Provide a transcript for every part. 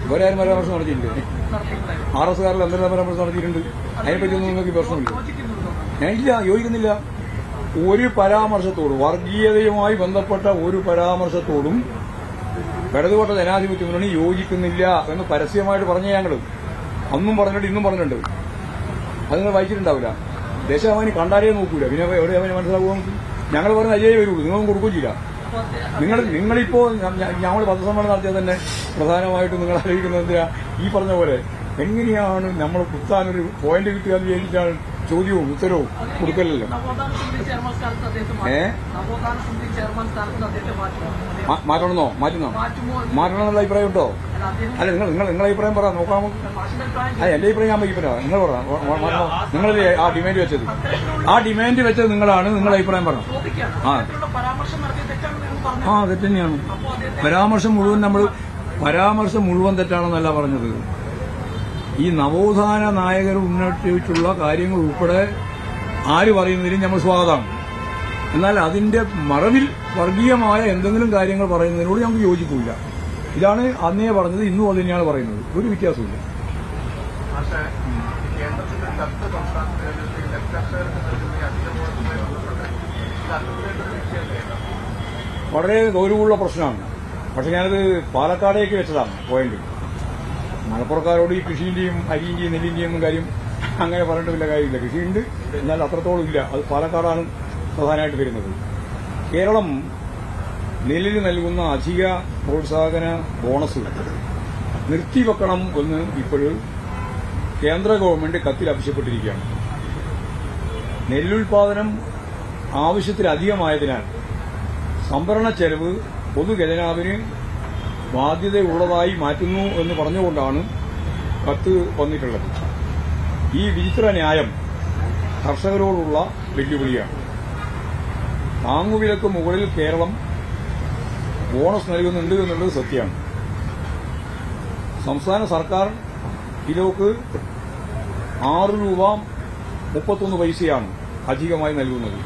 ഇവരാരും പരാമർശം നടത്തിയിട്ടുണ്ട്. RS കാരിൽ എന്തെല്ലാം പരാമർശം നടത്തിയിട്ടുണ്ട്. അതിനെപ്പറ്റിയൊന്നും നിങ്ങൾക്ക് പ്രശ്നമില്ല. ഞാനില്ല, യോജിക്കുന്നില്ല. ഒരു പരാമർശത്തോടും വർഗീയതയുമായി ബന്ധപ്പെട്ട ഒരു പരാമർശത്തോടും ഇടതുപക്ഷ ജനാധിപത്യ മുന്നണി യോജിക്കുന്നില്ല എന്ന് പരസ്യമായിട്ട് പറഞ്ഞ ഞങ്ങൾ അന്നും പറഞ്ഞിട്ട് ഇന്നും പറഞ്ഞിട്ടുണ്ട്. അത് നിങ്ങൾ വായിച്ചിട്ടുണ്ടാവില്ല. ദേശാഭിമാനി കണ്ടാലേ നോക്കൂല, പിന്നെ എവിടെ അവന് മനസ്സിലാകുക? ഞങ്ങൾ പറഞ്ഞ അജയേ വരുള്ളൂ, നിങ്ങളൊന്നും കൊടുക്കുകയും ചെയ്യില്ല. നിങ്ങളിപ്പോ ഞങ്ങൾ പത്രസമ്മേളനം നടത്തിയാൽ തന്നെ പ്രധാനമായിട്ടും നിങ്ങൾ ആലോചിക്കുന്നത് എന്തിനാ, ഈ പറഞ്ഞ പോലെ എങ്ങനെയാണ് നമ്മൾ കുത്താനൊരു പോയിന്റ് കിട്ടുക എന്ന് വിചാരിച്ചാണ് ചോദ്യവും ഉത്തരവും കൊടുക്കലല്ലോ. മാറ്റണമെന്നോ മാറ്റണമെന്നുള്ള അഭിപ്രായം ഉണ്ടോ? അല്ല, നിങ്ങളെ അഭിപ്രായം പറ, നോക്കാം. അല്ല, എന്റെ അഭിപ്രായം ഞാൻ വയ്ക്കപ്പെടാം. നിങ്ങൾ പറ, നിങ്ങളല്ലേ ആ ഡിമാൻഡ് വെച്ചത്? ആ ഡിമാൻഡ് വെച്ചത് നിങ്ങളാണ്. നിങ്ങളുടെ അഭിപ്രായം പറഞ്ഞു. തെറ്റ് തന്നെയാണ്. പരാമർശം മുഴുവൻ തെറ്റാണെന്നല്ല പറഞ്ഞത്. ഈ നവോത്ഥാന നായകർ ഉന്നയിച്ചിട്ടുള്ള കാര്യങ്ങൾ ഉൾപ്പെടെ ആര് പറയുന്നതിനും നമ്മൾ സ്വാഗതമാണ്. എന്നാൽ അതിന്റെ മറവിൽ വർഗീയമായ എന്തെങ്കിലും കാര്യങ്ങൾ പറയുന്നതിനോട് ഞങ്ങൾക്ക് യോജിക്കില്ല. ഇതാണ് അന്നേ പറഞ്ഞത്, ഇന്നും അത് തന്നെയാണ് പറയുന്നത്. ഒരു വ്യത്യാസമില്ല. വളരെ ഗൗരവമുള്ള പ്രശ്നമാണ്. പക്ഷെ ഞാനത് പാലക്കാടേക്ക് വെച്ചതാണ് പോയിന്റ്. മലപ്പുറക്കാരോട് ഈ കൃഷിന്റെയും അരിന്റെയും നെല്ലിന്റെയും ഒന്നും കാര്യം അങ്ങനെ പറഞ്ഞിട്ട് വലിയ കാര്യമില്ല. കൃഷിയുണ്ട്, എന്നാൽ അത്രത്തോളം ഇല്ല. അത് പാലക്കാടാണ് പ്രധാനമായിട്ട് വരുന്നത്. കേരളം നെല്ലിന് നൽകുന്ന അധിക പ്രോത്സാഹന ബോണസ് നിർത്തിവെക്കണം എന്ന് ഇപ്പോഴും കേന്ദ്ര ഗവൺമെന്റ് കത്തിൽ ആവശ്യപ്പെട്ടിരിക്കുകയാണ്. നെല്ലുൽപാദനം ആവശ്യത്തിലധികമായതിനാൽ സംഭരണ ചെലവ് പൊതുഖജനാവിന് ബാധ്യതയുള്ളതായി മാറ്റുന്നു എന്ന് പറഞ്ഞുകൊണ്ടാണ് കത്ത് വന്നിട്ടുള്ളത്. ഈ വിചിത്ര ന്യായം കർഷകരോടുള്ള വെല്ലുവിളിയാണ്. താങ്ങുവിലക്ക് മുകളിൽ കേരളം ബോണസ് നൽകുന്നുണ്ട് എന്നുള്ളത് സത്യമാണ്. സംസ്ഥാന സർക്കാർ കിലോക്ക് 6 രൂപ 31 പൈസയാണ് അധികമായി നൽകുന്നത്.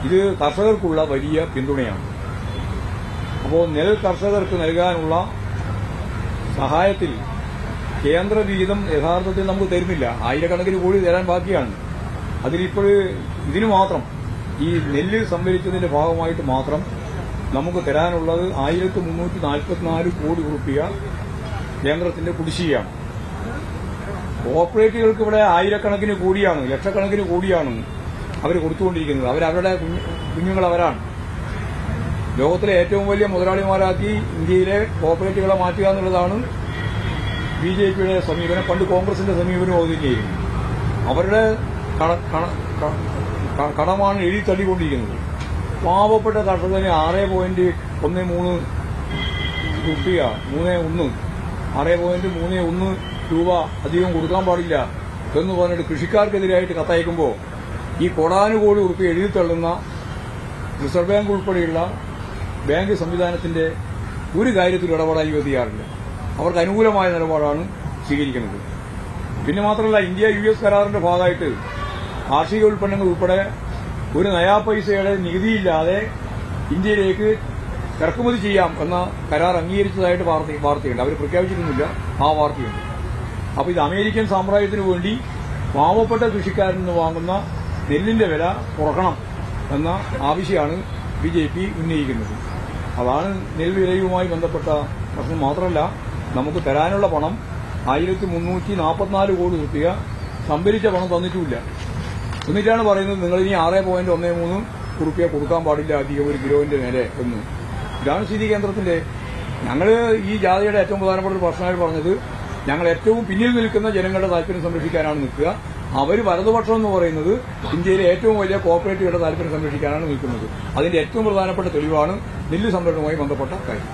ഇത് കർഷകർക്കുള്ള വലിയ പിന്തുണയാണ്. അപ്പോൾ നെൽ കർഷകർക്ക് നൽകാനുള്ള സഹായത്തിൽ കേന്ദ്ര വിഹിതം യഥാർത്ഥത്തിൽ നമുക്ക് തരുന്നില്ല. ആയിരക്കണക്കിന് കോടി തരാൻ ബാക്കിയാണ്. അതിലിപ്പോൾ ഇതിനു മാത്രം ഈ നെല്ല് സംഭരിച്ചതിന്റെ ഭാഗമായിട്ട് മാത്രം നമുക്ക് തരാനുള്ളത് 1344 കോടി രൂപ കേന്ദ്രത്തിന്റെ കുടിശ്ശികയാണ്. കോർപ്പറേറ്റുകൾക്ക് ഇവിടെ ആയിരക്കണക്കിന് കോടിയാണ്, ലക്ഷക്കണക്കിന് കോടിയാണ് അവർ കൊടുത്തുകൊണ്ടിരിക്കുന്നത്. അവരവരുടെ കുഞ്ഞുങ്ങൾ അവരാണ്. ലോകത്തിലെ ഏറ്റവും വലിയ മുതലാളിമാരാക്കി ഇന്ത്യയിലെ കോർപ്പറേറ്റുകളെ മാറ്റുക എന്നുള്ളതാണ് ബിജെപിയുടെ സമീപനം. പണ്ട് കോൺഗ്രസിന്റെ സമീപനം അതുതന്നെയായിരുന്നു. അവരുടെ കടമാണ് എഴുതി തള്ളിക്കൊണ്ടിരിക്കുന്നത്. പാവപ്പെട്ട കർഷകന് 6.13 6.31 രൂപ അധികം കൊടുക്കാൻ പാടില്ല എന്ന് പറഞ്ഞിട്ട് കൃഷിക്കാർക്കെതിരായിട്ട് കത്തയക്കുമ്പോൾ ഈ കോടാനുകോടി രൂപ എഴുതി തള്ളുന്ന റിസർവ് ബാങ്ക് ഉൾപ്പെടെയുള്ള ബാങ്ക് സംവിധാനത്തിന്റെ ഒരു കാര്യത്തിൽ ഇടപെടാൻ യോജിക്കാറില്ല. അവർക്ക് അനുകൂലമായ നിലപാടാണ് സ്വീകരിക്കുന്നത്. പിന്നെ മാത്രമല്ല, ഇന്ത്യ US കരാറിന്റെ ഭാഗമായിട്ട് കാർഷിക ഉൽപ്പന്നങ്ങൾ ഉൾപ്പെടെ ഒരു നയാ പൈസയുടെ നികുതിയില്ലാതെ ഇന്ത്യയിലേക്ക് ഇറക്കുമതി ചെയ്യാം എന്ന കരാർ അംഗീകരിച്ചതായിട്ട് വാർത്തയുണ്ട്. അവർ പ്രഖ്യാപിച്ചിരുന്നില്ല, ആ വാർത്തയുണ്ട്. അപ്പോൾ ഇത് അമേരിക്കൻ സാമ്രാജ്യത്തിനു വേണ്ടി പാവപ്പെട്ട കൃഷിക്കാരിൽ നിന്ന് വാങ്ങുന്ന നെല്ലിന്റെ വില കുറക്കണം എന്ന ആവശ്യമാണ് BJP ഉന്നയിക്കുന്നത്. അതാണ് നെൽവിലയുമായി ബന്ധപ്പെട്ട പ്രശ്നം. മാത്രമല്ല, നമുക്ക് തരാനുള്ള പണം 1344 കോടി രൂപ സംഭരിച്ച പണം തന്നിട്ടുമില്ല. എന്നിട്ടാണ് പറയുന്നത് നിങ്ങളിനി 6.13 രൂപ കൊടുക്കാൻ പാടില്ല അധികം ഒരു കിലോവിന്റെ മേലെ എന്ന്. ഇതാണ് സ്ഥിതി കേന്ദ്രത്തിന്റെ. ഞങ്ങൾ ഈ ജാഥയുടെ ഏറ്റവും പ്രധാനപ്പെട്ട ഒരു പ്രശ്നമായി പറഞ്ഞത്, ഞങ്ങൾ ഏറ്റവും പിന്നിൽ നിൽക്കുന്ന ജനങ്ങളുടെ താല്പര്യം സംരക്ഷിക്കാനാണ് നിൽക്കുക. അവർ വലതുപക്ഷം എന്ന് പറയുന്നത് ഇന്ത്യയിലെ ഏറ്റവും വലിയ കോർപ്പറേറ്റുകളുടെ താല്പര്യം സംരക്ഷിക്കാനാണ് നിൽക്കുന്നത്. അതിന്റെ ഏറ്റവും പ്രധാനപ്പെട്ട തെളിവാണ് നെല്ല് സംഭരണവുമായി ബന്ധപ്പെട്ട കാര്യം.